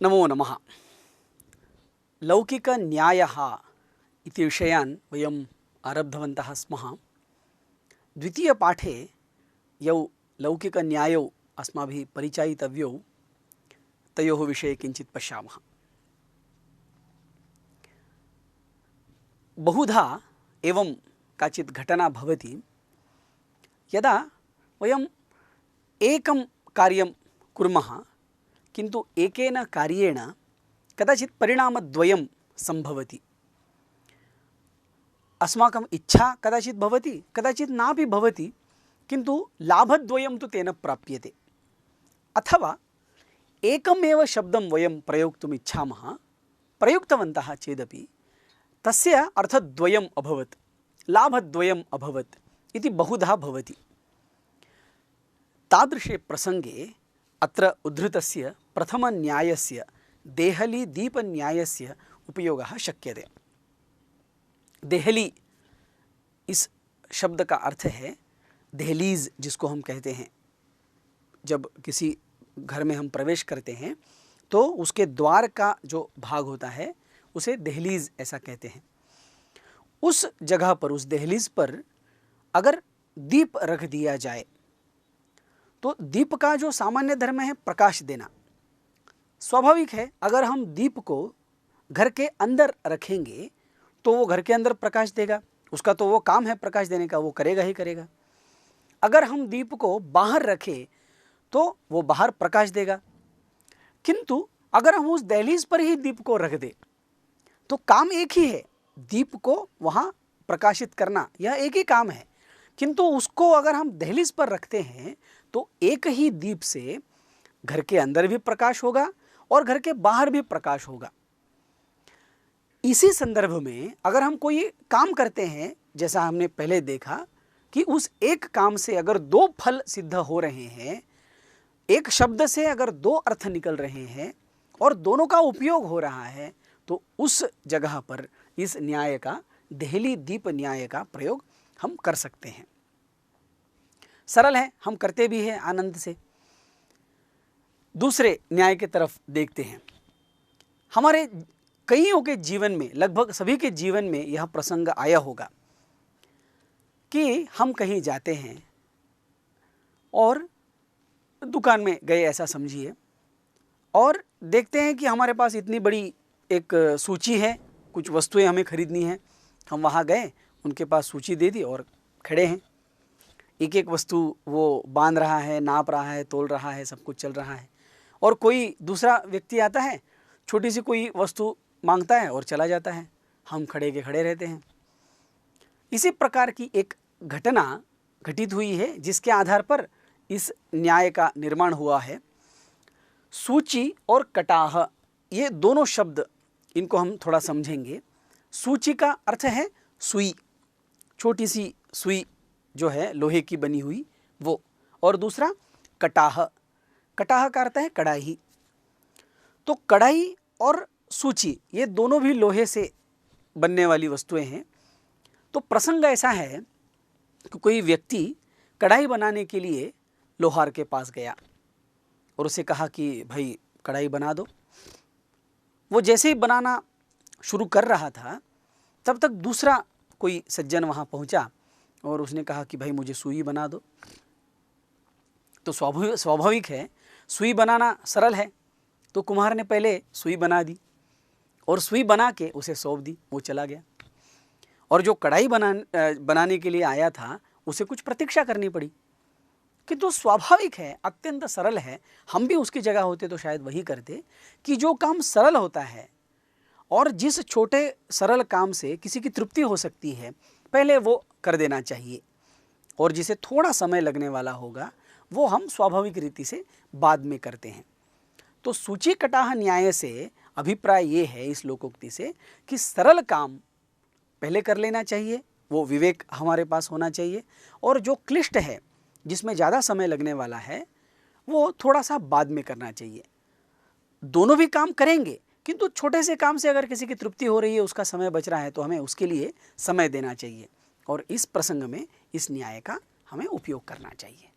नमो नमः। लौकिकन्यायः इति विषयान् वयम् आरब्धवन्तः स्मः। द्वितीयपाठे यौ लौकिकन्यायौ अस्माभिः परिचयितव्यौ तयोः विषये किञ्चित् पश्यामः। बहुधा एवं काचित् घटना भवति यदा वयम् एकं कार्यं कुर्मः किन्तु एकेन कार्येण कदाचित् परिणामद्वयं सम्भवति। अस्माकम् इच्छा कदाचित् भवति, कदाचित् नापि भवति, किन्तु लाभद्वयं तु तेन प्राप्यते। अथवा एकमेव शब्दं वयं प्रयोक्तुम् इच्छामः, प्रयुक्तवन्तः चेदपि तस्य अर्थद्वयम् अभवत्, लाभद्वयम् अभवत् इति बहुधा भवति। तादृशे प्रसङ्गे अत्र उद्धृतस्य प्रथमन्यायस्य देहली दीपन्यायस्य उपयोगः शक्यते। देहली इस शब्द का अर्थ है दहलीज, जिसको हम कहते हैं। जब किसी घर में हम प्रवेश करते हैं तो उसके द्वार का जो भाग होता है उसे दहलीज ऐसा कहते हैं। उस जगह पर, उस दहलीज पर अगर दीप रख दिया जाए तो दीप का जो सामान्य धर्म है प्रकाश देना। स्वाभाविक है, अगर हम दीप को घर के अंदर रखेंगे तो वो घर के अंदर प्रकाश देगा, उसका तो वो काम है प्रकाश देने का, वो करेगा ही करेगा। अगर हम दीप को बाहर रखें तो वो बाहर प्रकाश देगा। किंतु अगर हम उस दहलीज पर ही दीप को रख दें तो काम एक ही है, दीप को वहाँ प्रकाशित करना, यह एक ही काम है। किंतु उसको अगर हम दहलीज पर रखते हैं तो एक ही दीप से घर के अंदर भी प्रकाश होगा और घर के बाहर भी प्रकाश होगा। इसी संदर्भ में अगर हम कोई काम करते हैं, जैसा हमने पहले देखा कि उस एक काम से अगर दो फल सिद्ध हो रहे हैं, एक शब्द से अगर दो अर्थ निकल रहे हैं और दोनों का उपयोग हो रहा है, तो उस जगह पर इस न्याय का, देहली दीप न्याय का प्रयोग हम कर सकते हैं। सरल है, हम करते भी हैं आनंद से। दूसरे न्याय की तरफ देखते हैं। हमारे कईयों के जीवन में, लगभग सभी के जीवन में यह प्रसंग आया होगा कि हम कहीं जाते हैं और दुकान में गए ऐसा समझिए, और देखते हैं कि हमारे पास इतनी बड़ी एक सूची है, कुछ वस्तुएं हमें खरीदनी है। हम वहाँ गए, उनके पास सूची दे दी और खड़े हैं। एक एक वस्तु वो बांध रहा है, नाप रहा है, तोल रहा है, सब कुछ चल रहा है। और कोई दूसरा व्यक्ति आता है, छोटी सी कोई वस्तु मांगता है और चला जाता है। हम खड़े के खड़े रहते हैं। इसी प्रकार की एक घटना घटित हुई है जिसके आधार पर इस न्याय का निर्माण हुआ है। सूची और कटाह, ये दोनों शब्द, इनको हम थोड़ा समझेंगे। सूची का अर्थ है सुई, छोटी सी सुई जो है लोहे की बनी हुई वो, और दूसरा कटाह, कटाह का अर्थ है कढ़ाई। तो कढ़ाई और सूची ये दोनों भी लोहे से बनने वाली वस्तुएं हैं। तो प्रसंग ऐसा है कि कोई व्यक्ति कढ़ाई बनाने के लिए लोहार के पास गया और उसे कहा कि भाई कढ़ाई बना दो। वो जैसे ही बनाना शुरू कर रहा था तब तक दूसरा कोई सज्जन वहाँ पहुँचा और उसने कहा कि भाई मुझे सुई बना दो। तो स्वाभाविक है, सुई बनाना सरल है, तो कुम्हार ने पहले सुई बना दी और सुई बना के उसे सौंप दी, वो चला गया। और जो कढ़ाई बनाने के लिए आया था उसे कुछ प्रतीक्षा करनी पड़ी। किंतु स्वाभाविक है, अत्यंत सरल है, हम भी उसकी जगह होते तो शायद वही करते कि जो काम सरल होता है और जिस छोटे सरल काम से किसी की तृप्ति हो सकती है, पहले वो कर देना चाहिए, और जिसे थोड़ा समय लगने वाला होगा वो हम स्वाभाविक रीति से बाद में करते हैं। तो सूची कटाह न्याय से अभिप्राय ये है इस लोकोक्ति से कि सरल काम पहले कर लेना चाहिए, वो विवेक हमारे पास होना चाहिए, और जो क्लिष्ट है, जिसमें ज़्यादा समय लगने वाला है, वो थोड़ा सा बाद में करना चाहिए। दोनों भी काम करेंगे, किंतु छोटे से काम से अगर किसी की तृप्ति हो रही है, उसका समय बच रहा है, तो हमें उसके लिए समय देना चाहिए, और इस प्रसंग में इस न्याय का हमें उपयोग करना चाहिए।